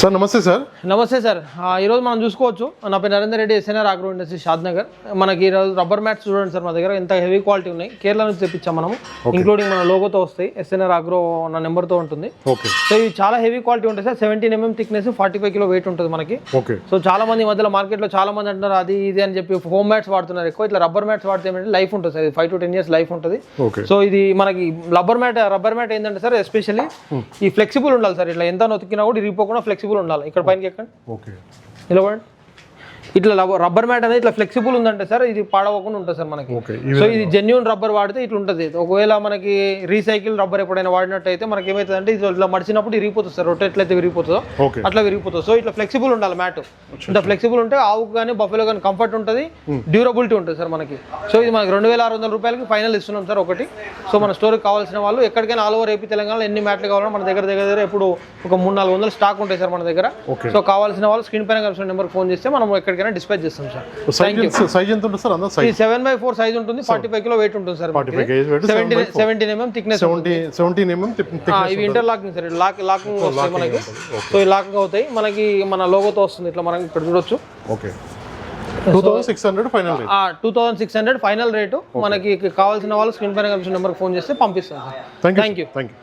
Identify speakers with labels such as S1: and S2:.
S1: Sir నమస్తే sir.
S2: నమస్తే sir. ఈరోజు మనం చూసుకోవచ్చు, నా పేరు Narender Reddy, SNR agro industry Shadnagar. మనకి ఈరోజు రబ్బర్ మ్యాట్స్ చూడండి సార్, మా దగ్గర ఎంత హెవీ క్వాలిటీ ఉన్నాయి. కేరళ నుంచి తెప్పించాం మనము, ఇంక్లూడింగ్ మన లోగోతో వస్తాయి. ఎస్ఎన్ఆర్ ఆగ్రో నా నెంబర్తో ఉంటుంది. సో ఇవి చాలా హెవీ క్వాలిటీ ఉంటాయి sir. 17 mm thickness, 45 kg weight ఉంటుంది మనకి. సో చాలా మంది మధ్యలో మార్కెట్లో చాలా మంది అంటున్నారు అది ఇది అని చెప్పి ఫోమ్ మ్యాట్స్ వాడుతున్నారు ఎక్కువ. ఇట్లా రబ్బర్ మ్యాట్స్ వాడితే ఏమంటే లైఫ్ ఉంటుంది సార్, 5 to 10 years లైఫ్ ఉంటుంది. సో ఇది మనకి రబ్బర్ మ్యాట్ ఏంటంటే సార్, ఎస్పెషల్లీ ఈ ఫ్లెక్సిబుల్ ఉండాలి సార్. ఇట్లా ఎంత నొక్కినా కూడా ఇరిగిపోకుండా ఫ్లెక్సిబుల్ ఉండాలి. ఇక్కడ పైన నిలబడండి. ఇట్లా రబ్బర్ మ్యాట్ అనేది ఇట్లా ఫ్లెక్సిబుల్ ఉందంటే సార్, ఇది పాడవకుండా ఉంటుంది సార్ మనకి. సో ఇది జెన్యూన్ రబ్బర్ వాడితే ఇట్లా ఉంటుంది. ఒకవేళ మనకి రీసైకిల్ రబ్బర్ ఎప్పుడైనా వాడినట్టయితే మనకి ఏమవుతుంది అంటే ఇట్లా మడిచినప్పుడు విరిగిపోతుంది సార్. రొట్టె ఎట్లయితే విరిగిపోతుందో అట్లా విరిగిపోతుంది. సో ఇట్లా ఫ్లెక్సిబుల్ ఉండాలి మ్యాట్. ఇంత ఫ్లెక్సిబుల్ ఉంటే ఆవుకు కానీ బఫెలో కానీ కంఫర్ట్ ఉంటుంది, డ్యూరబిలిటీ ఉంటుంది సార్ మనకి. సో ఇది మనకి 2600 రూపాయలకి ఫైనల్ ఇస్తున్నాం సార్ ఒకటి. సో మన స్టోర్కి కావాల్సిన వాళ్ళు ఎక్కడికైనా ఆల్ ఓవర్ ఏపీ తెలంగాణలో ఎన్ని మ్యాట్లు కావాలన్నా మన దగ్గర ఎప్పుడు ఒక 300-400 స్టాక్ ఉంటాయి సార్ మన దగ్గర. సో కావాల్సిన వాళ్ళు స్క్రీన్ పైన కలిసిన నెంబర్ ఫోన్ చేస్తే మనం ఎక్కడికైనా డిస్పాచ్ చేస్తాం సార్.
S1: సైజ్ ఎంత ఉంటుంది సార్?
S2: 7/4 సైజ్ ఉంటుంది, 45 kg వెయిట్ ఉంటుంది సార్. 17 mm థిక్నెస్,
S1: 17 mm
S2: ఇవి ఇంటర్లాకింగ్ సార్. లాకింగ్ వస్తాయి మనకి. సో ఈ లాకింగ్ అవుతాయి మనకి, మన లోగోతో వస్తుంది. ఇట్లా మనం ఇక్కడ చూడొచ్చు.
S1: 2600 ఫైనల్ రేట్.
S2: 2600 final rate. మనకి కావాల్సిన వాళ్ళు స్క్రీన్ పైన కలిసిన నెంబర్ ఫోన్ చేస్తే పంపిస్తాం సార్. Thank you.